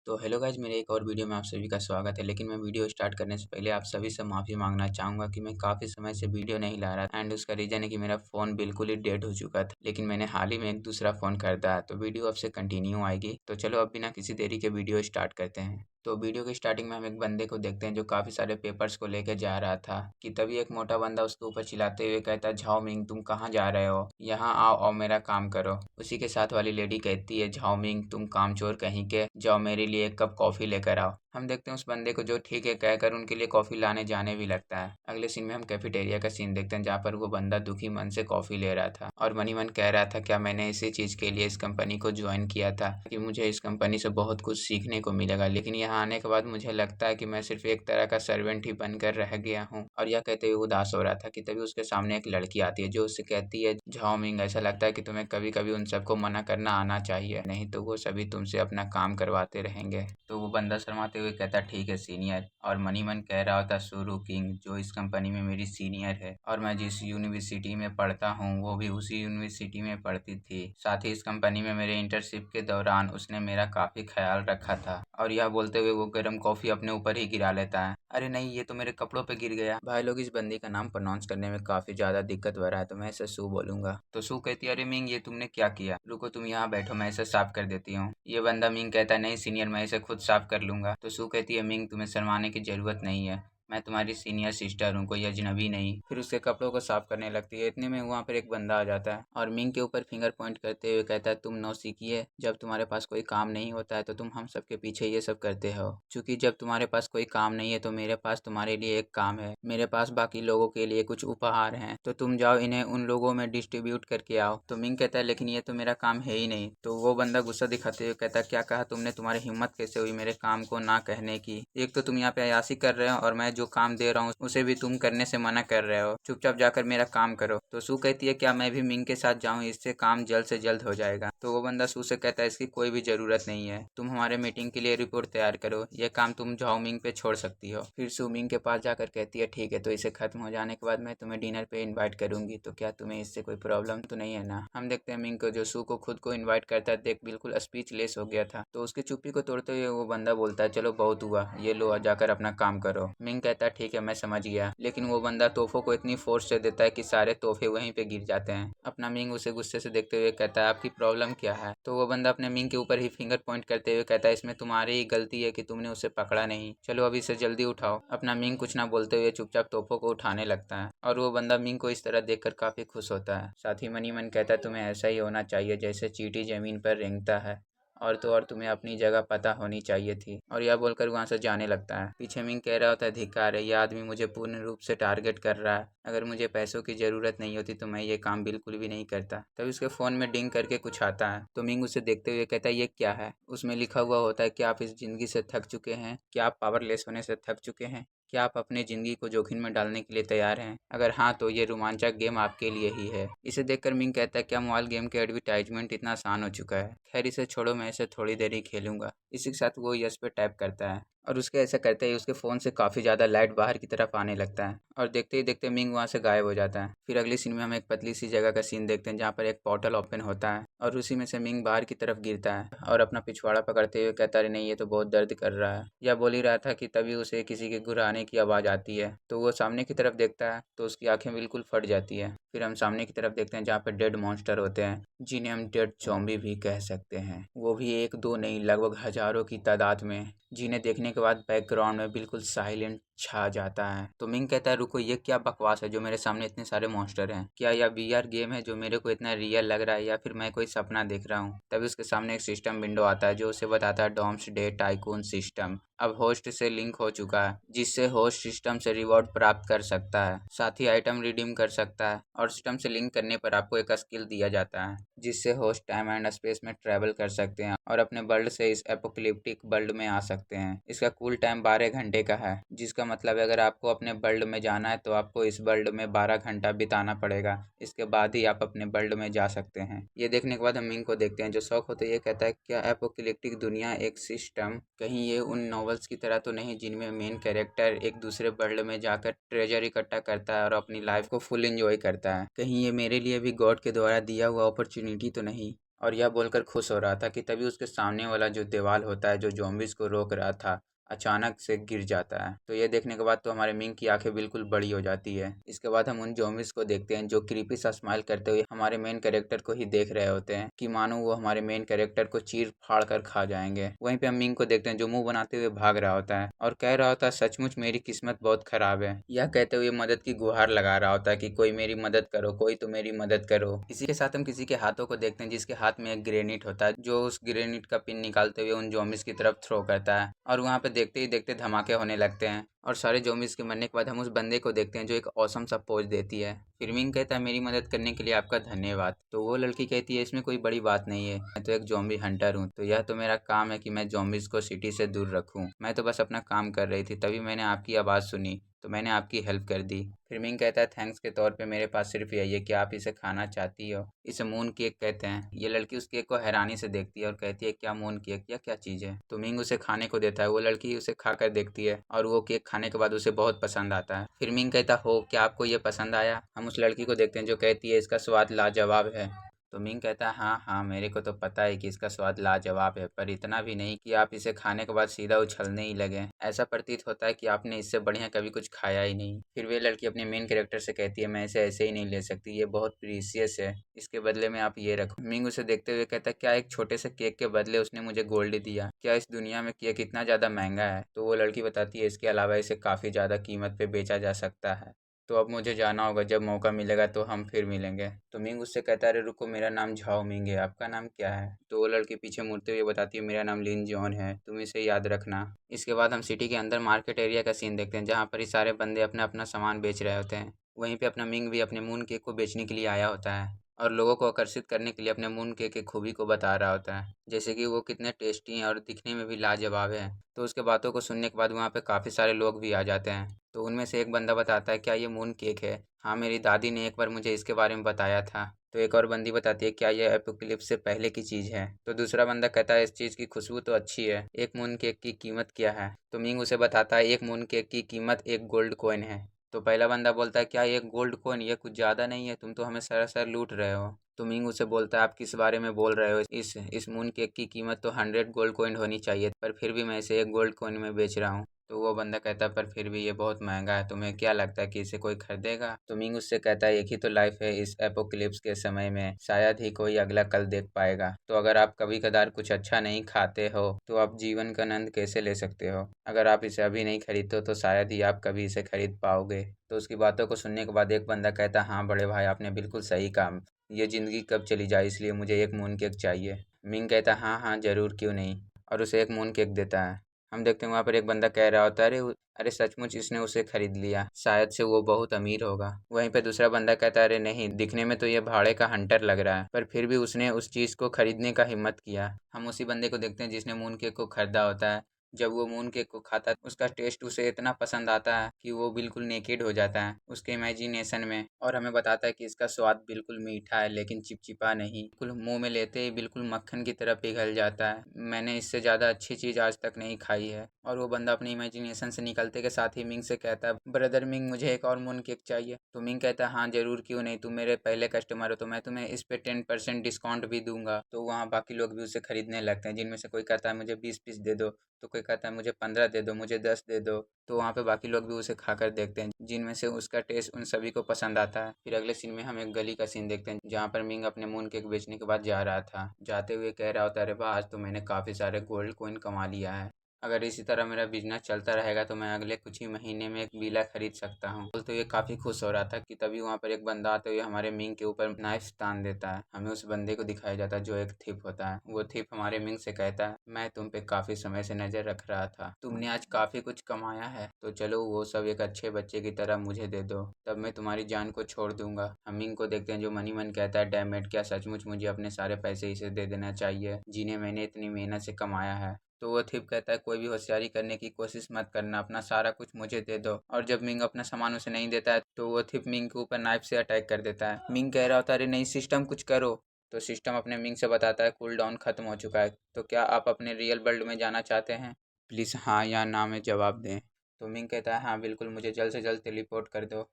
तो hello guys, मेरे एक और वीडियो में आप सभी का स्वागत है। लेकिन मैं वीडियो स्टार्ट करने से पहले आप सभी से माफ़ी मांगना चाहूँगा कि मैं काफ़ी समय से वीडियो नहीं ला रहा था एंड उसका रीज़न है कि मेरा फ़ोन बिल्कुल ही डेड हो चुका था। लेकिन मैंने हाल ही में एक दूसरा फ़ोन खरीदा है, तो वीडियो अब से कंटिन्यू आएगी। तो चलो अब बिना किसी देरी के वीडियो स्टार्ट करते हैं। तो वीडियो की स्टार्टिंग में हम एक बंदे को देखते हैं जो काफ़ी सारे पेपर्स को लेकर जा रहा था कि तभी एक मोटा बंदा उसके ऊपर चिल्लाते हुए कहता है, झाओ मिंग तुम कहाँ जा रहे हो, यहाँ आओ और मेरा काम करो। उसी के साथ वाली लेडी कहती है, झाओ मिंग तुम कामचोर कहीं के, जाओ मेरे लिए एक कप कॉफ़ी लेकर आओ। हम देखते हैं उस बंदे को जो ठीक है कहकर उनके लिए कॉफ़ी लाने जाने भी लगता है। अगले सीन में हम कैफेटेरिया का सीन देखते हैं जहाँ पर वो बंदा दुखी मन से कॉफ़ी ले रहा था और मन ही मन कह रहा था, क्या मैंने इसी चीज़ के लिए इस कंपनी को ज्वाइन किया था कि मुझे इस कंपनी से बहुत कुछ सीखने को मिलेगा, लेकिन यहाँ आने के बाद मुझे लगता है कि मैं सिर्फ एक तरह का सर्वेंट ही बनकर रह गया हूँ। और यह कहते हुए उदास हो रहा था कि तभी उसके सामने एक लड़की आती है जो उससे कहती है, झाओ मिंग ऐसा लगता है कि तुम्हें कभी कभी उन सबको मना करना आना चाहिए, नहीं तो वो सभी तुमसे अपना काम करवाते रहेंगे। तो वो बंदा शर्माते हुए कहता, ठीक है सीनियर। और मनी मन कह रहा होता, सुरु किंग जो इस कंपनी में मेरी सीनियर है और मैं जिस यूनिवर्सिटी में पढ़ता हूँ वो भी उसी यूनिवर्सिटी में पढ़ती थी। साथ ही इस कंपनी में मेरे इंटर्नशिप के दौरान उसने मेरा काफ़ी ख्याल रखा था। और यह बोलते हुए वो गर्म कॉफ़ी अपने ऊपर ही गिरा लेता है। अरे नहीं, ये तो मेरे कपड़ों पे गिर गया। भाई लोग, इस बंदी का नाम प्रोनाउंस करने में काफ़ी ज़्यादा दिक्कत हो रहा है तो मैं इसे सू बोलूंगा। तो सू कहती है, अरे मिंग ये तुमने क्या किया, रुको तुम यहाँ बैठो मैं इसे साफ कर देती हूँ। ये बंदा मिंग कहता है, नहीं सीनियर मैं इसे खुद साफ कर लूंगा। तो सू कहती है, मिंग तुम्हें शर्माने की ज़रूरत नहीं है, मैं तुम्हारी सीनियर सिस्टर हूँ, कोई अजनबी नहीं। फिर उसके कपड़ों को साफ करने लगती है। इतने में वहाँ पर एक बंदा आ जाता है और मिंग के ऊपर फिंगर पॉइंट करते हुए कहता है, तुम नौसिखिए, जब तुम्हारे पास कोई काम नहीं होता है तो तुम हम सबके पीछे ये सब करते हो। क्योंकि जब तुम्हारे पास कोई काम नहीं है तो मेरे पास तुम्हारे लिए एक काम है, मेरे पास बाकी लोगों के लिए कुछ उपहार हैं, तो तुम जाओ इन्हें उन लोगों में डिस्ट्रीब्यूट करके आओ। तो मिंग कहता है, लेकिन ये तो मेरा काम है ही नहीं। तो वो बंदा गुस्सा दिखाते हुए कहता है, क्या कहा तुमने, तुम्हारी हिम्मत कैसे हुई मेरे काम को ना कहने की। एक तो तुम यहाँ पे अयासी कर रहे हो और मैं जो काम दे रहा हूँ उसे भी तुम करने से मना कर रहे हो, चुपचाप जाकर मेरा काम करो। तो सू कहती है, क्या मैं भी मिंग के साथ जाऊँ, इससे काम जल्द से जल्द हो जाएगा। तो वो बंदा सू से कहता है, इसकी कोई भी ज़रूरत नहीं है, तुम हमारे मीटिंग के लिए रिपोर्ट तैयार करो, यह काम तुम झाओ मिंग पे छोड़ सकती हो। फिर सू मिंग के पास जाकर कहती है, ठीक है तो इसे खत्म हो जाने के बाद मैं तुम्हें डिनर पे इन्वाइट करूंगी, तो क्या तुम्हें इससे कोई प्रॉब्लम तो नहीं है ना। हम देखते हैं मिंग को जो सू को खुद को इन्वाइट करता है देख बिल्कुल स्पीचलेस हो गया था। तो उसकी चुप्पी को तोड़ते हुए वो बंदा बोलता है, चलो बहुत हुआ, ये लो जाकर अपना काम करो। मिंग कहता है, ठीक है मैं समझ गया। लेकिन वो बंदा तोहफों को इतनी फोर्स से देता है कि सारे तोहफे वहीं पे गिर जाते हैं। अपना मिंग उसे गुस्से से देखते हुए कहता है, आपकी प्रॉब्लम क्या है। तो वो बंदा अपने मिंग के ऊपर ही फिंगर पॉइंट करते हुए कहता है, इसमें तुम्हारी ही गलती है कि तुमने उसे पकड़ा नहीं, चलो अभी इसे जल्दी उठाओ। अपना मिंग कुछ ना बोलते हुए चुपचाप तोहफों को उठाने लगता है और वो बंदा मिंग को इस तरह देखकर काफी खुश होता है। साथ ही मनी मन कहता है, तुम्हें ऐसा ही होना चाहिए जैसे चींटी जमीन पर रेंगता है, और तो और तुम्हें अपनी जगह पता होनी चाहिए थी। और यह बोलकर वहां से जाने लगता है। पीछे मिंग कह रहा होता है, धिक्कार है, यह आदमी मुझे पूर्ण रूप से टारगेट कर रहा है, अगर मुझे पैसों की ज़रूरत नहीं होती तो मैं ये काम बिल्कुल भी नहीं करता। तभी उसके फ़ोन में डिंग करके कुछ आता है तो मिंग उसे देखते हुए कहता है, ये क्या है। उसमें लिखा हुआ होता है, क्या आप इस ज़िंदगी से थक चुके हैं, क्या आप पावरलेस होने से थक चुके हैं, क्या आप अपनी ज़िंदगी को जोखिम में डालने के लिए तैयार हैं, अगर हाँ तो ये रोमांचक गेम आपके लिए ही है। इसे देखकर मिंग कहता है, क्या मोबाइल गेम के एडवर्टाइजमेंट इतना आसान हो चुका है, खैर इसे छोड़ो मैं इसे थोड़ी देर ही खेलूंगा। इसी के साथ वो यस पे टैप करता है और उसके ऐसा करते ही उसके फ़ोन से काफ़ी ज़्यादा लाइट बाहर की तरफ आने लगता है और देखते ही देखते मिंग वहाँ से गायब हो जाता है। फिर अगली सीन में हम एक पतली सी जगह का सीन देखते हैं जहाँ पर एक पोर्टल ओपन होता है और उसी में से मिंग बाहर की तरफ गिरता है और अपना पिछवाड़ा पकड़ते हुए कहता है, नहीं ये तो बहुत दर्द कर रहा है। यह बोल ही रहा था कि तभी उसे किसी के गुर्राने की आवाज़ आती है तो वो सामने की तरफ देखता है तो उसकी आंखें बिल्कुल फट जाती है। फिर हम सामने की तरफ देखते हैं जहाँ पर डेड मॉन्स्टर होते हैं जिन्हें हम डेड ज़ॉम्बी भी कह सकते हैं, वो भी एक दो नहीं लगभग हज़ारों की तादाद में, जिन्हें देखने के बाद बैकग्राउंड में बिल्कुल साइलेंट छा जाता है। तो मिंग कहता है, रुको ये क्या बकवास है जो मेरे सामने इतने सारे मॉन्स्टर हैं, क्या यह वीआर गेम है जो मेरे को इतना रियल लग रहा है या फिर मैं कोई सपना देख रहा हूँ। तभी उसके सामने एक सिस्टम विंडो आता है जो उसे बताता है, डॉम्स डे टाइकून सिस्टम अब होस्ट से लिंक हो चुका है, जिससे होस्ट सिस्टम से रिवॉर्ड प्राप्त कर सकता है, साथ ही आइटम रिडीम कर सकता है और सिस्टम से लिंक करने पर आपको एक स्किल दिया जाता है जिससे होस्ट टाइम एंड स्पेस में ट्रैवल कर सकते हैं और अपने वर्ल्ड से इस एपोकलिप्टिक वर्ल्ड में आ सकते हैं। इसका कूल टाइम 12 घंटे का है, जिसका मतलब है अगर आपको अपने वर्ल्ड में जाना है तो आपको इस वर्ल्ड में 12 घंटा बिताना पड़ेगा, इसके बाद ही आप अपने वर्ल्ड में जा सकते हैं। ये देखने के बाद हम मिंग को देखते हैं जो शौक होते ये कहता है, क्या एपोकलिप्टिक दुनिया एक सिस्टम कहीं ये उन नॉवेल्स की तरह तो नहीं जिनमें मेन कैरेक्टर एक दूसरे वर्ल्ड में जाकर ट्रेजर इकट्ठा करता है और अपनी लाइफ को फुल एंजॉय करता है, कहीं ये मेरे लिए भी गॉड के द्वारा दिया हुआ अपॉर्चुनिटी तो नहीं। और यह बोलकर खुश हो रहा था कि तभी उसके सामने वाला जो दीवार होता है जो ज़ॉम्बीज़ को रोक रहा था, अचानक से गिर जाता है। तो ये देखने के बाद तो हमारे मिंग की आंखें बिल्कुल बड़ी हो जाती है। इसके बाद हम उन ज़ॉम्बीज़ को देखते हैं जो क्रीपी सा स्माइल करते हुए हमारे मेन कैरेक्टर को ही देख रहे होते हैं कि मानो वो हमारे मेन कैरेक्टर को चीर-फाड़ कर खा जाएँगे। वहीं पे हम मिंग को देखते हैं जो मुँह बनाते हुए भाग रहा होता है और कह रहा होता है, सचमुच मेरी किस्मत बहुत खराब है। यह कहते हुए मदद की गुहार लगा रहा होता है कि कोई मेरी मदद करो, कोई तो मेरी मदद करो। इसी के साथ हम किसी के हाथों को देखते हैं जिसके हाथ में एक ग्रेनेड होता है, जो उस ग्रेनेड का पिन निकालते हुए उन ज़ॉम्बीज़ की तरफ थ्रो करता है और वहाँ पे देखते ही देखते धमाके होने लगते हैं और सारे ज़ॉम्बीज़ के मरने के बाद हम उस बंदे को देखते हैं जो एक ऑसम सा पोज़ देती है। फिर मिंग कहता है, मेरी मदद करने के लिए आपका धन्यवाद। तो वो लड़की कहती है, इसमें कोई बड़ी बात नहीं है, मैं तो एक ज़ॉम्बी हंटर हूँ, तो यह तो मेरा काम है कि मैं ज़ॉम्बीज़ को सिटी से दूर रखूँ। मैं तो बस अपना काम कर रही थी, तभी मैंने आपकी आवाज़ सुनी, तो मैंने आपकी हेल्प कर दी। फिर मिंग कहता है, थैंक्स के तौर पे मेरे पास सिर्फ यही है कि आप इसे खाना चाहती हो। इसे मून केक कहते हैं। ये लड़की उस केक को हैरानी से देखती है और कहती है, क्या मून केक, या क्या चीज़ है? तो मिंग उसे खाने को देता है। वो लड़की उसे खाकर देखती है और वो केक खाने के बाद उसे बहुत पसंद आता है। फिर मिंग कहता, हो क्या आपको ये पसंद आया? हम उस लड़की को देखते हैं जो कहती है, इसका स्वाद लाजवाब है। तो मिंग कहता है, हाँ हाँ, मेरे को तो पता है कि इसका स्वाद लाजवाब है, पर इतना भी नहीं कि आप इसे खाने के बाद सीधा उछलने ही लगे। ऐसा प्रतीत होता है कि आपने इससे बढ़िया कभी कुछ खाया ही नहीं। फिर वे लड़की अपने मेन कैरेक्टर से कहती है, मैं इसे ऐसे ही नहीं ले सकती, ये बहुत प्रीसियस है, इसके बदले में आप ये रखो। मिंग उसे देखते हुए कहता है, क्या एक छोटे से केक के बदले उसने मुझे गोल्ड दिया? क्या इस दुनिया में केक इतना ज़्यादा महंगा है? तो वो लड़की बताती है, इसके अलावा इसे काफ़ी ज़्यादा कीमत पे बेचा जा सकता है। तो अब मुझे जाना होगा, जब मौका मिलेगा तो हम फिर मिलेंगे। तो मिंग उससे कहता है, अरे रुको, मेरा नाम झाओ मिंग है, आपका नाम क्या है? तो वो लड़की पीछे मुड़ते हुए बताती है, मेरा नाम लिन जॉन है, तुम इसे याद रखना। इसके बाद हम सिटी के अंदर मार्केट एरिया का सीन देखते हैं जहाँ पर ये सारे बंदे अपना अपना सामान बेच रहे होते हैं। वहीं पे अपना मिंग भी अपने मून केक को बेचने के लिए आया होता है और लोगों को आकर्षित करने के लिए अपने मून केक की खूबी को बता रहा होता है, जैसे कि वो कितने टेस्टी हैं और दिखने में भी लाजवाब है। तो उसके बातों को सुनने के बाद वहाँ पे काफ़ी सारे लोग भी आ जाते हैं। तो उनमें से एक बंदा बताता है, क्या ये मून केक है? हाँ, मेरी दादी ने एक बार मुझे इसके बारे में बताया था। तो एक और बंदी बताती है, क्या ये एपोकलिप्स से पहले की चीज़ है? तो दूसरा बंदा कहता है, इस चीज़ की खुशबू तो अच्छी है, एक मून केक की कीमत क्या है? तो मिंग उसे बताता है, एक मून केक की कीमत एक गोल्ड कॉइन है। तो पहला बंदा बोलता है, क्या एक गोल्ड कॉइन, ये कुछ ज़्यादा नहीं है, तुम तो हमें सरासर लूट रहे हो। तो मिंग उसे बोलता है, आप किस बारे में बोल रहे हो? इस मून केक की कीमत तो 100 गोल्ड कॉइन होनी चाहिए, पर फिर भी मैं इसे एक गोल्ड कॉइन में बेच रहा हूँ। तो वो बंदा कहता है, पर फिर भी ये बहुत महंगा है, तुम्हें क्या लगता है कि इसे कोई खरीदेगा? तो मिंग उससे कहता है, एक ही तो लाइफ है, इस एपोक्लिप्स के समय में शायद ही कोई अगला कल देख पाएगा, तो अगर आप कभी कदार कुछ अच्छा नहीं खाते हो तो आप जीवन का आनंद कैसे ले सकते हो? अगर आप इसे अभी नहीं खरीदते हो तो शायद ही आप कभी इसे खरीद पाओगे। तो उसकी बातों को सुनने के बाद एक बंदा कहता है, हाँ बड़े भाई, आपने बिल्कुल सही कहा, ये ज़िंदगी कब चली जाए, इसलिए मुझे एक मून केक चाहिए। मिंग कहता है, हाँ हाँ ज़रूर, क्यों नहीं, और उसे एक मून केक देता है। हम देखते हैं वहाँ पर एक बंदा कह रहा होता है, अरे सचमुच इसने उसे खरीद लिया, शायद से वो बहुत अमीर होगा। वहीं पे दूसरा बंदा कहता है, अरे नहीं, दिखने में तो ये भाड़े का हंटर लग रहा है, पर फिर भी उसने उस चीज़ को खरीदने का हिम्मत किया। हम उसी बंदे को देखते हैं जिसने मून केक को खरीदा होता है। जब वो मून केक को खाता है उसका टेस्ट उसे इतना पसंद आता है कि वो बिल्कुल नेकेड हो जाता है उसके इमेजिनेशन में, और हमें बताता है कि इसका स्वाद बिल्कुल मीठा है लेकिन चिपचिपा नहीं, बिल्कुल मुंह में लेते ही बिल्कुल मक्खन की तरह पिघल जाता है। मैंने इससे ज़्यादा अच्छी चीज़ आज तक नहीं खाई है। और वो बंदा अपनी इमेजिनेशन से निकलते के साथ ही मिंग से कहता है, ब्रदर मिंग, मुझे एक और मून केक चाहिए। तो मिंग कहता है, हाँ ज़रूर, क्यों नहीं, तुम मेरे पहले कस्टमर हो तो मैं तुम्हें इस पे 10% डिस्काउंट भी दूंगा। तो वहाँ बाकी लोग भी उसे खरीदने लगते हैं, जिनमें से कोई कहता है मुझे 20 पीस दे दो, तो कोई कहता है मुझे 15 दे दो, मुझे 10 दे दो। तो वहाँ पे बाकी लोग भी उसे खाकर देखते हैं, जिनमें से उसका टेस्ट उन सभी को पसंद आता है। फिर अगले सीन में हम एक गली का सीन देखते हैं जहाँ पर मिंग अपने मून केक बेचने के बाद जा रहा था। जाते हुए कह रहा होता है, अरे वाह, आज तो मैंने काफ़ी सारे गोल्ड कॉइन कमा लिया है। अगर इसी तरह मेरा बिजनेस चलता रहेगा तो मैं अगले कुछ ही महीने में एक विला खरीद सकता हूँ। बोलते हुए काफ़ी खुश हो रहा था कि तभी वहाँ पर एक बंदा आते हुए हमारे मिंग के ऊपर नाइफ तान देता है। हमें उस बंदे को दिखाया जाता है जो एक थिप होता है। वो थिप हमारे मिंग से कहता है, मैं तुम पे काफ़ी समय से नज़र रख रहा था, तुमने आज काफ़ी कुछ कमाया है, तो चलो वो सब एक अच्छे बच्चे की तरह मुझे दे दो, तब मैं तुम्हारी जान को छोड़ दूंगा। हम मिंग को देखते हैं जो मनी मन कहता है, डैम इट, क्या सचमुच मुझे अपने सारे पैसे इसे दे देना चाहिए जिन्हें मैंने इतनी मेहनत से कमाया है? तो वो थिप कहता है, कोई भी होशियारी करने की कोशिश मत करना, अपना सारा कुछ मुझे दे दो। और जब मिंग अपना सामान उसे नहीं देता है तो वो थिप मिंग के ऊपर नाइफ से अटैक कर देता है। मिंग कह रहा होता है, अरे नहीं, सिस्टम कुछ करो। तो सिस्टम अपने मिंग से बताता है, कूल डाउन खत्म हो चुका है, तो क्या आप अपने रियल वर्ल्ड में जाना चाहते हैं? प्लीज़ हाँ या ना में जवाब दें। तो मिंग कहता है, हाँ बिल्कुल, मुझे जल्द से जल्द टेलीपोर्ट कर दो।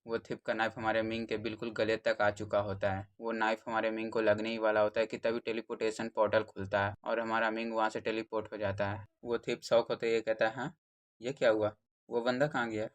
वो थिप का नाइफ हमारे मिंग के बिल्कुल गले तक आ चुका होता है। वो नाइफ हमारे मिंग को लगने ही वाला होता है कि तभी टेलीपोर्टेशन पोर्टल खुलता है और हमारा मिंग वहाँ से टेलीपोर्ट हो जाता है। वो थिप शौक होते ये कहता है, हाँ ये क्या हुआ, वो बंदा कहाँ गया।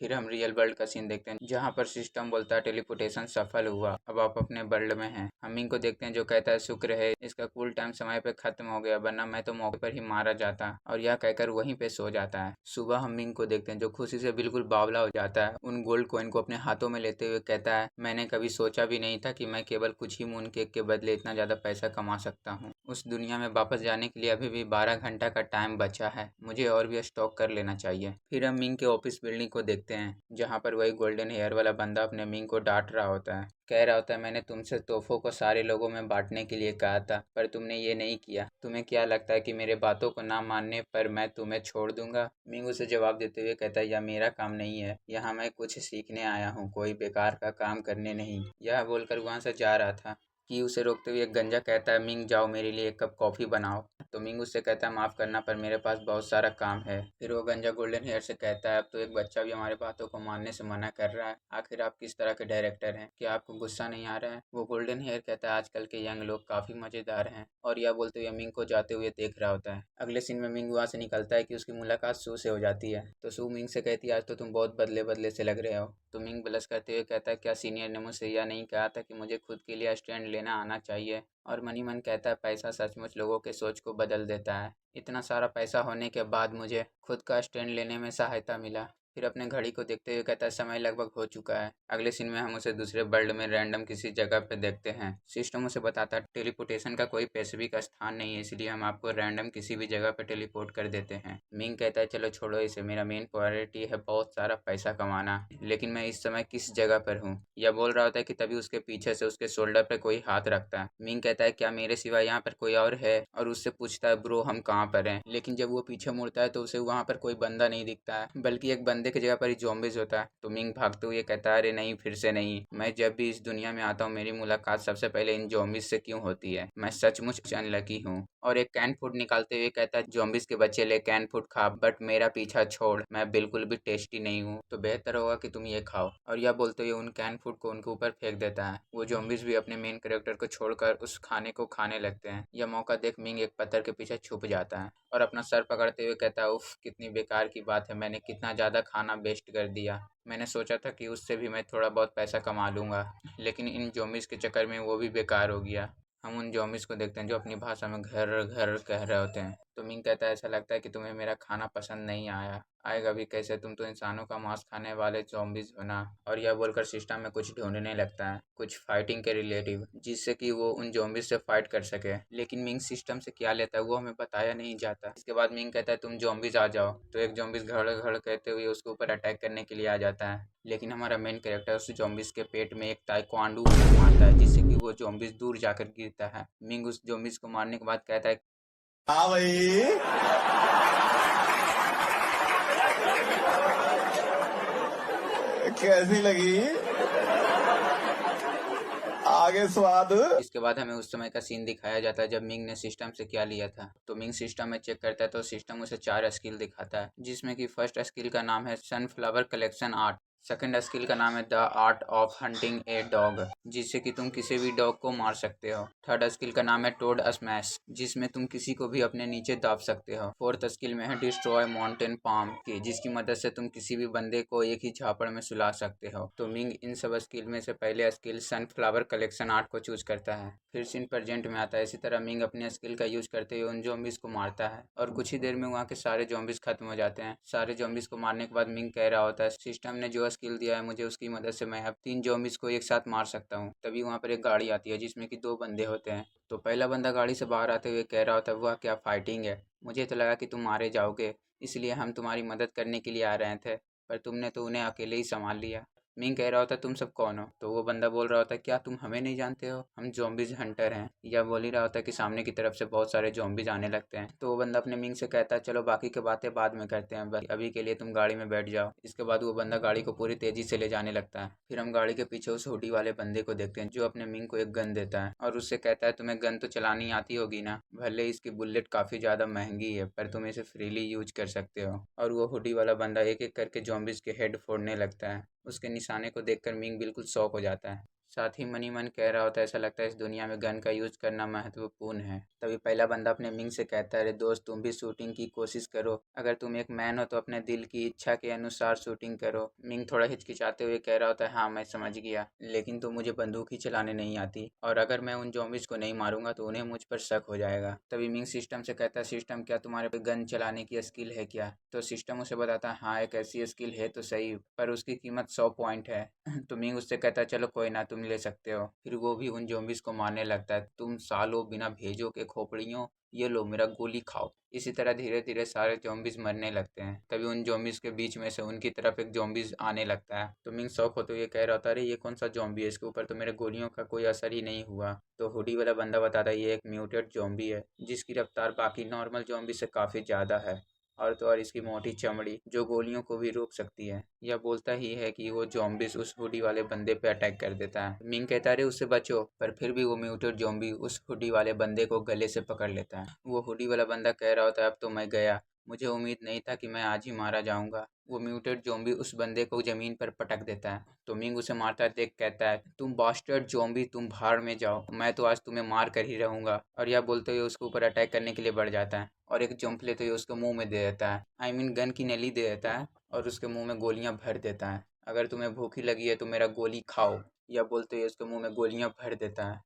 फिर हम रियल वर्ल्ड का सीन देखते हैं जहाँ पर सिस्टम बोलता है टेलीपोर्टेशन सफल हुआ, अब आप अपने वर्ल्ड में हैं। हम मिंग को देखते हैं जो कहता है शुक्र है इसका कूल टाइम समय पे खत्म हो गया, वरना मैं तो मौके पर ही मारा जाता, और यह कहकर वहीं पे सो जाता है। सुबह हम मिंग को देखते हैं जो खुशी से बिल्कुल बावला हो जाता है, उन गोल्ड कॉइन को अपने हाथों में लेते हुए कहता है, मैंने कभी सोचा भी नहीं था कि मैं केवल कुछ ही मून केक के बदले इतना ज़्यादा पैसा कमा सकता हूँ। उस दुनिया में वापस जाने के लिए अभी भी 12 घंटा का टाइम बचा है, मुझे और भी स्टॉक कर लेना चाहिए। फिर हम मिंग के ऑफिस बिल्डिंग को देखते हैं जहाँ पर वही गोल्डन हेयर वाला बंदा अपने मिंग को डांट रहा होता है, कह रहा होता है, मैंने तुमसे तोहफों को सारे लोगों में बांटने के लिए कहा था पर तुमने ये नहीं किया। तुम्हें क्या लगता है कि मेरे बातों को ना मानने पर मैं तुम्हें छोड़ दूंगा। मिंग उसे जवाब देते हुए कहता है, यह मेरा काम नहीं है, यहाँ मैं कुछ सीखने आया हूँ, कोई बेकार का काम करने नहीं। यह बोलकर वहाँ से जा रहा था कि उसे रोकते हुए एक गंजा कहता है, मिंग जाओ मेरे लिए एक कप कॉफ़ी बनाओ। तो मिंग उससे कहता है, माफ़ करना पर मेरे पास बहुत सारा काम है। फिर वो गंजा गोल्डन हेयर से कहता है, अब तो एक बच्चा भी हमारे बातों को मानने से मना कर रहा है, आखिर आप किस तरह के डायरेक्टर हैं, क्या आपको गुस्सा नहीं आ रहा है। वो गोल्डन हेयर कहता है, आजकल के यंग लोग काफ़ी मज़ेदार हैं, और यह बोलते हुए मिंग को जाते हुए देख रहा होता है। अगले सीन में मिंग वहाँ से निकलता है कि उसकी मुलाकात सू से हो जाती है। तो सू मिंग से कहती है, आज तो तुम बहुत बदले बदले से लग रहे हो। तो मिंग ब्लश करते हुए कहता है, क्या सीनियर ने मुझसे यह नहीं कहा था कि मुझे खुद के लिए स्टैंड लेना आना चाहिए। और मनी मन कहता है, पैसा सचमुच लोगों के सोच को बदल देता है, इतना सारा पैसा होने के बाद मुझे खुद का स्टैंड लेने में सहायता मिला। फिर अपने घड़ी को देखते हुए कहता है, समय लगभग हो चुका है। अगले सीन में हम उसे दूसरे वर्ल्ड में रैंडम किसी जगह पे देखते हैं। सिस्टम उसे बताता है, टेलीपोर्टेशन का कोई स्पेसिफिक स्थान नहीं है, इसलिए हम आपको रैंडम किसी भी जगह पे टेलीपोर्ट कर देते हैं। मिंग कहता है, चलो छोड़ो इसे, मेरा मेन प्रायोरिटी है बहुत सारा पैसा कमाना, लेकिन मैं इस समय किस जगह पर हूँ। यह बोल रहा होता है कि तभी उसके पीछे से उसके शोल्डर पर कोई हाथ रखता है। मिंग कहता है, क्या मेरे सिवा यहाँ पर कोई और है, और उससे पूछता है, ब्रो हम कहाँ पर हैं। लेकिन जब वो पीछे मुड़ता है तो उसे वहाँ पर कोई बंदा नहीं दिखता है, बल्कि एक बंदे की जगह पर ही ज़ॉम्बीज होता है। तो मिंग भागते हुए कहता है, अरे नहीं, फिर से नहीं, मैं जब भी इस दुनिया में आता हूँ मेरी मुलाकात सबसे पहले इन ज़ॉम्बीज से क्यों होती है, मैं सचमुच अनलकी हूँ। और एक कैन फूड निकालते हुए कहता है, ज़ॉम्बीज के बच्चे ले कैन फूड खा, बट मेरा पीछा छोड़, मैं बिल्कुल भी टेस्टी नहीं हूँ, तो बेहतर होगा कि तुम ये खाओ। और यह बोलते हुए उन कैन फूड को उनके ऊपर फेंक देता है। वो ज़ॉम्बीज भी अपने मेन कैरेक्टर को छोड़कर उस खाने को खाने लगते हैं। यह मौका देख मिंग एक पत्थर के पीछे छुप जाता है और अपना सर पकड़ते हुए कहता है, उफ कितनी बेकार की बात है, मैंने कितना ज़्यादा खाना वेस्ट कर दिया। मैंने सोचा था कि उससे भी मैं थोड़ा बहुत पैसा कमा लूँगा, लेकिन इन ज़ॉम्बीज़ के चक्कर में वो भी बेकार हो गया। हम उन ज़ॉम्बीज़ को देखते हैं जो अपनी भाषा में घर घर कह रहे होते हैं। तो मिंग कहता है, ऐसा लगता है कि तुम्हें मेरा खाना पसंद नहीं आया, आएगा भी कैसे, तुम तो इंसानों का मांस खाने वाले ज़ॉम्बीज़ हो ना। और यह बोलकर सिस्टम में कुछ ढूंढने लगता है, कुछ फाइटिंग के रिलेटिव, जिससे कि वो उन ज़ॉम्बीज़ से फाइट कर सके। लेकिन मिंग सिस्टम से क्या लेता है वो हमें बताया नहीं जाता। इसके बाद मिंग कहता है, तुम ज़ॉम्बीज़ आ जाओ। तो एक ज़ॉम्बीज़ घड़ घड़ कहते हुए उसके ऊपर अटैक करने के लिए आ जाता है, लेकिन हमारा मेन कैरेक्टर उस ज़ॉम्बीज़ के पेट में एक ताइक्वांडो मारता है, जिससे कि वो ज़ॉम्बीज़ दूर जाकर गिरता है। मिंग उस ज़ॉम्बीज़ को मारने के बाद कहता है, हाँ भाई, कैसी लगी आगे स्वाद। इसके बाद हमें उस समय का सीन दिखाया जाता है जब मिंग ने सिस्टम से क्या लिया था। तो मिंग सिस्टम में चेक करता है तो सिस्टम उसे 4 स्किल दिखाता है, जिसमें कि फर्स्ट स्किल का नाम है sunflower collection art. Second skill का नाम है the art of hunting a dog, जिससे कि तुम किसी भी डॉग को मार सकते हो। थर्ड स्किल का नाम है टोड स्मैश, जिसमें तुम किसी को भी अपने नीचे दाब सकते हो। फोर्थ स्किल में है डिस्ट्रॉय माउंटेन पाम की, जिसकी मदद से तुम किसी भी बंदे को एक ही झापड़ में सुला सकते हो। तो मिंग इन सब स्किल में से पहले स्किल सनफ्लावर कलेक्शन आर्ट को चूज करता है। फिर सीन प्रेजेंट में आता है। इसी तरह मिंग अपने स्किल का यूज करते हुए उन ज़ॉम्बीज को मारता है और कुछ ही देर में वहाँ के सारे ज़ॉम्बीज खत्म हो जाते हैं। सारे ज़ॉम्बीज को मारने के बाद मिंग कह रहा होता है, सिस्टम ने जो स्किल दिया है मुझे, उसकी मदद से मैं अब 3 ज़ॉम्बीज को एक साथ मार सकता हूँ। तभी वहाँ पर एक गाड़ी आती है जिसमें कि 2 बंदे होते हैं। तो पहला बंदा गाड़ी से बाहर आते हुए कह रहा होता है, वह क्या फाइटिंग है, मुझे तो लगा कि तुम मारे जाओगे, इसलिए हम तुम्हारी मदद करने के लिए आ रहे थे, पर तुमने तो उन्हें अकेले ही संभाल लिया। मिंग कह रहा होता है, तुम सब कौन हो। तो वो बंदा बोल रहा होता है, क्या तुम हमें नहीं जानते हो, हम ज़ॉम्बीज हंटर हैं। या बोल ही रहा होता है कि सामने की तरफ से बहुत सारे ज़ॉम्बीज आने लगते हैं। तो वो बंदा अपने मिंग से कहता है, चलो बाकी की बातें बाद में करते हैं, बस अभी के लिए तुम गाड़ी में बैठ जाओ। इसके बाद वो बंदा गाड़ी को पूरी तेजी से ले जाने लगता है। फिर हम गाड़ी के पीछे उस हुडी वाले बंदे को देखते हैं जो अपने मिंग को एक गन देता है और उससे कहता है, तुम्हें गन तो चलानी आती होगी ना, भले ही इसकी बुलेट काफ़ी ज़्यादा महंगी है पर तुम इसे फ्रीली यूज कर सकते हो। और वो हुडी वाला बंदा एक एक करके ज़ॉम्बीज के हेड फोड़ने लगता है। उसके निशान निशाने को देखकर मिंग बिल्कुल शॉक हो जाता है। साथ ही मन ही मन कह रहा होता है, ऐसा लगता है इस दुनिया में गन का यूज करना महत्वपूर्ण है। तभी पहला बंदा अपने मिंग से कहता है, अरे दोस्त तुम भी शूटिंग की कोशिश करो, अगर तुम एक मैन हो तो अपने दिल की इच्छा के अनुसार शूटिंग करो। मिंग थोड़ा हिचकिचाते हुए कह रहा होता है, हाँ मैं समझ गया, लेकिन तो मुझे बंदूक ही चलाने नहीं आती, और अगर मैं उन ज़ॉम्बीज़ को नहीं मारूंगा तो उन्हें मुझ पर शक हो जाएगा। तभी मिंग सिस्टम से कहता है, सिस्टम क्या तुम्हारे पे गन चलाने की स्किल है क्या? तो सिस्टम उसे बताता है, हाँ एक ऐसी स्किल है तो सही, पर उसकी कीमत 100 पॉइंट है। तो मिंग उससे कहता है, चलो कोई ना, तुम ले सकते हो। फिर वो भी उन ज़ॉम्बीज़ को मारने लगता है, तुम सालों बिना भेजो के खोपड़ियों, ये लो मेरा गोली खाओ। इसी तरह धीरे धीरे सारे ज़ॉम्बीज़ मरने लगते हैं। तभी उन ज़ॉम्बीज़ के बीच में से उनकी तरफ एक ज़ॉम्बीज़ आने लगता है। तो मिंग शौक होते हुए कह रहा था, अरे ये कौन सा ज़ॉम्बी है, इसके ऊपर तो मेरे गोलियों का कोई असर ही नहीं हुआ। तो हुडी वाला बंदा बताता है, ये एक म्यूटेड ज़ॉम्बी है जिसकी रफ्तार बाकी नॉर्मल ज़ॉम्बी से काफ़ी ज़्यादा है, और तो और इसकी मोटी चमड़ी जो गोलियों को भी रोक सकती है। यह बोलता ही है कि वो ज़ॉम्बीज़ उस हुडी वाले बंदे पे अटैक कर देता है। मिंग कहता है, अरे उससे बचो, पर फिर भी वो म्यूटेड ज़ॉम्बी उस हुडी वाले बंदे को गले से पकड़ लेता है। वो हुडी वाला बंदा कह रहा होता है, अब तो मैं गया, मुझे उम्मीद नहीं था कि मैं आज ही मारा जाऊंगा। वो म्यूटेड ज़ॉम्बी उस बंदे को ज़मीन पर पटक देता है। तो मिंग उसे मारता है देख कहता है, तुम बास्टर्ड ज़ॉम्बी, तुम भाड़ में जाओ, मैं तो आज तुम्हें मार कर ही रहूंगा। और यह बोलते हुए उसके ऊपर अटैक करने के लिए बढ़ जाता है, और एक जंप लेते हुए उसके मुंह में दे देता है, आई मीन गन की नली दे देता है, और उसके मुंह में गोलियां भर देता है। अगर तुम्हें भूखी लगी है तो मेरा गोली खाओ, यह बोलते हुए उसके मुंह में गोलियां भर देता है।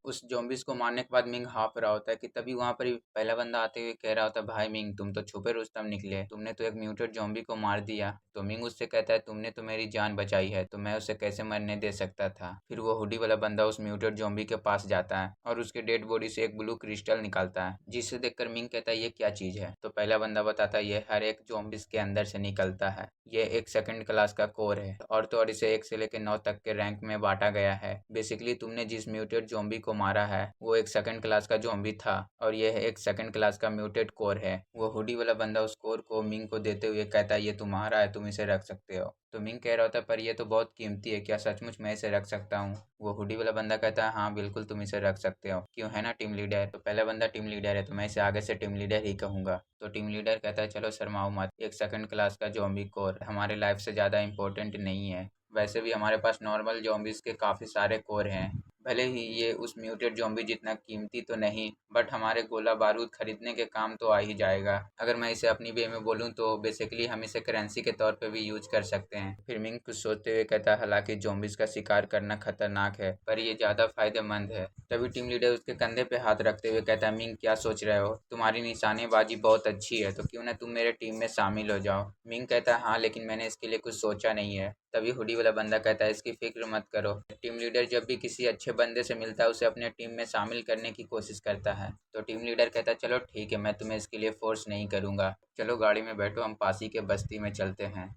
उस ज़ॉम्बीज़ को मारने के बाद मिंग हाँफ रहा होता है कि तभी वहाँ पर ही पहला बंदा आते हुए कह रहा होता है, भाई मिंग तुम तो छुपे रुस्तम निकले, तुमने तो एक म्यूटेड ज़ॉम्बी को मार दिया। तो मिंग उससे कहता है, तुमने तो मेरी जान बचाई है तो मैं उसे कैसे मरने दे सकता था। फिर वो हुडी वाला बंदा उस म्यूटेड ज़ॉम्बी के पास जाता है और उसके डेड बॉडी से एक ब्लू क्रिस्टल निकालता है, जिसे देखकर मिंग कहता है, ये क्या चीज़ है। तो पहला बंदा बताता है, ये हर एक ज़ॉम्बीज़ के अंदर से निकलता है, ये एक सेकंड क्लास का कोर है, और तो और इसे 1 से लेकर 9 तक के रैंक में बांटा गया है। बेसिकली तुमने जिस म्यूटेड ज़ॉम्बी को मारा है वो एक सेकंड क्लास का ज़ॉम्बी था, और यह एक सेकंड क्लास का म्यूटेड कोर है। वो हुडी वाला बंदा उस कोर को मिंग को देते हुए कहता है, ये तुम्हारा है, तुम इसे रख सकते हो। तो मिंग कह रहा होता है, पर यह तो बहुत कीमती है, क्या सचमुच मैं इसे रख सकता हूँ? वो हुडी वाला बंदा कहता है, हाँ बिल्कुल तुम इसे रख सकते हो, क्यों है ना टीम लीडर। तो पहला बंदा टीम लीडर है तो मैं इसे आगे से टीम लीडर ही कहूंगा। तो टीम लीडर कहता है, चलो शर्माओ मत, एक सेकंड क्लास का ज़ॉम्बी कोर हमारे लाइफ से ज़्यादा इम्पोर्टेंट नहीं है। वैसे भी हमारे पास नॉर्मल ज़ॉम्बीज़ के काफ़ी सारे कोर हैं, भले ही ये उस म्यूटेड ज़ॉम्बी जितना कीमती तो नहीं, बट हमारे गोला बारूद खरीदने के काम तो आ ही जाएगा। अगर मैं इसे अपनी वे में बोलूँ तो बेसिकली हम इसे करेंसी के तौर पे भी यूज कर सकते हैं। फिर मिंग कुछ सोचते हुए कहता है, हालांकि ज़ॉम्बीज़ का शिकार करना खतरनाक है पर ये ज़्यादा फायदेमंद है। तभी टीम लीडर उसके कंधे पे हाथ रखते हुए कहता है, मिंग क्या सोच रहे हो, तुम्हारी निशानेबाजी बहुत अच्छी है तो क्यों ना तुम मेरे टीम में शामिल हो जाओ। मिंग कहता है, हाँ लेकिन मैंने इसके लिए कुछ सोचा नहीं है। तभी हुडी वाला बंदा कहता है, इसकी फिक्र मत करो, टीम लीडर जब भी किसी अच्छे बंदे से मिलता है उसे अपने टीम में शामिल करने की कोशिश करता है। तो टीम लीडर कहता है, चलो ठीक है, मैं तुम्हें इसके लिए फोर्स नहीं करूंगा, चलो गाड़ी में बैठो, हम पास ही के बस्ती में चलते हैं।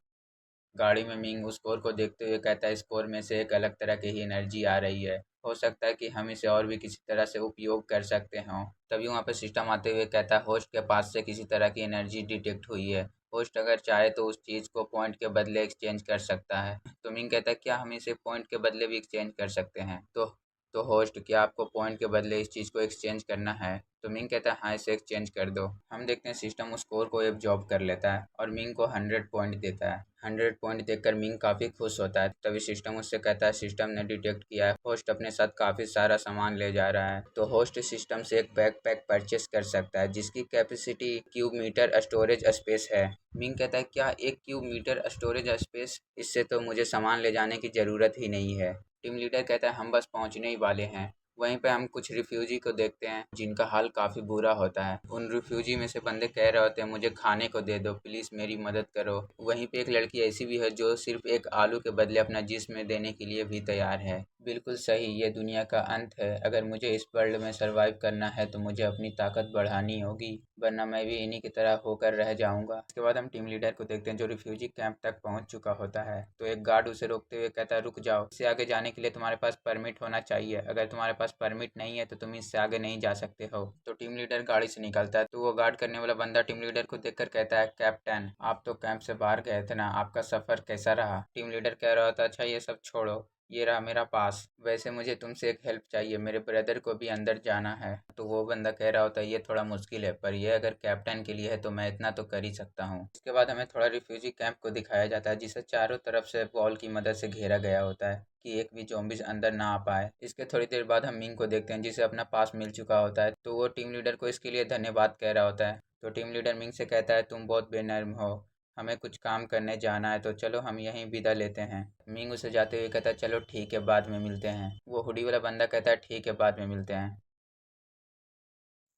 गाड़ी में मिंग उस कोर को देखते हुए कहता है, इस कोर में से एक अलग तरह की ही एनर्जी आ रही है, हो सकता है कि हम इसे और भी किसी तरह से उपयोग कर सकते हों। तभी वहाँ पे सिस्टम आते हुए कहता है, होस्ट के पास से किसी तरह की एनर्जी डिटेक्ट हुई है, होस्ट अगर चाहे तो उस चीज़ को पॉइंट के बदले एक्सचेंज कर सकता है। तो मिंग कहता है, क्या हम इसे पॉइंट के बदले भी एक्सचेंज कर सकते हैं? तो होस्ट, क्या आपको पॉइंट के बदले इस चीज़ को एक्सचेंज करना है? तो मिंग कहता है, हाँ इसे एक्सचेंज कर दो। हम देखते हैं सिस्टम उस स्कोर को एब्जॉर्ब कर लेता है और मिंग को 100 पॉइंट देता है। 100 पॉइंट देखकर मिंग काफ़ी खुश होता है। तभी सिस्टम उससे कहता है, सिस्टम ने डिटेक्ट किया है, होस्ट अपने साथ काफ़ी सारा सामान ले जा रहा है। तो होस्ट सिस्टम से एक बैकपैक परचेस कर सकता है जिसकी capacity cube meter storage space है। मिंग कहता है, क्या 1 क्यूब मीटर स्टोरेज स्पेस, इससे तो मुझे सामान ले जाने की ज़रूरत ही नहीं है। टीम लीडर कहता है, हम बस पहुंचने ही वाले हैं। वहीं पे हम कुछ रिफ्यूजी को देखते हैं जिनका हाल काफ़ी बुरा होता है। उन रिफ्यूजी में से बंदे कह रहे होते हैं, मुझे खाने को दे दो प्लीज़, मेरी मदद करो। वहीं पे एक लड़की ऐसी भी है जो सिर्फ एक आलू के बदले अपना जिस्म देने के लिए भी तैयार है। बिल्कुल सही, ये दुनिया का अंत है। अगर मुझे इस वर्ल्ड में सरवाइव करना है तो मुझे अपनी ताकत बढ़ानी होगी, वरना मैं भी इन्हीं की तरह होकर रह जाऊंगा। इसके बाद हम टीम लीडर को देखते हैं जो रिफ्यूजी कैंप तक पहुंच चुका होता है। तो एक गार्ड उसे रोकते हुए कहता है, रुक जाओ, इससे आगे जाने के लिए तुम्हारे पास परमिट होना चाहिए, अगर तुम्हारे पास परमिट नहीं है तो तुम इससे आगे नहीं जा सकते हो। तो टीम लीडर गाड़ी से निकलता है तो वो गार्ड करने वाला बंदा टीम लीडर को देखकर कहता है, कैप्टन आप तो कैंप से बाहर गए थे ना, आपका सफर कैसा रहा? टीम लीडर कह रहा था, अच्छा ये सब छोड़ो, ये रहा मेरा पास। वैसे मुझे तुमसे एक हेल्प चाहिए, मेरे ब्रदर को भी अंदर जाना है। तो वो बंदा कह रहा होता है ये थोड़ा मुश्किल है, पर ये अगर कैप्टन के लिए है तो मैं इतना तो कर ही सकता हूँ। इसके बाद हमें थोड़ा रिफ्यूजी कैंप को दिखाया जाता है, जिसे चारों तरफ से वॉल की मदद से घेरा गया होता है कि एक भी ज़ॉम्बीज़ अंदर ना आ पाए। इसके थोड़ी देर बाद हम मिंग को देखते हैं, जिसे अपना पास मिल चुका होता है। तो वो टीम लीडर को इसके लिए धन्यवाद कह रहा होता है। तो टीम लीडर मिंग से कहता है तुम बहुत बेनर्म हो, हमें कुछ काम करने जाना है, तो चलो हम यहीं विदा लेते हैं। मिंग उसे जाते हुए कहता है चलो ठीक है, बाद में मिलते हैं। वो हुडी वाला बंदा कहता है ठीक है, बाद में मिलते हैं।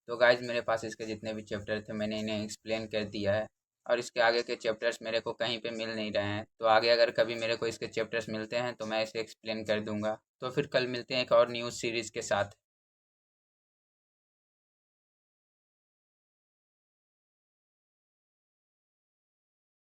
तो गाइज मेरे पास इसके जितने भी चैप्टर थे मैंने इन्हें एक्सप्लेन कर दिया है, और इसके आगे के चैप्टर्स मेरे को कहीं पे मिल नहीं रहे हैं। तो आगे अगर कभी मेरे को इसके चैप्टर्स मिलते हैं तो मैं इसे एक्सप्लेन कर दूंगा। तो फिर कल मिलते हैं एक और न्यूज़ सीरीज़ के साथ।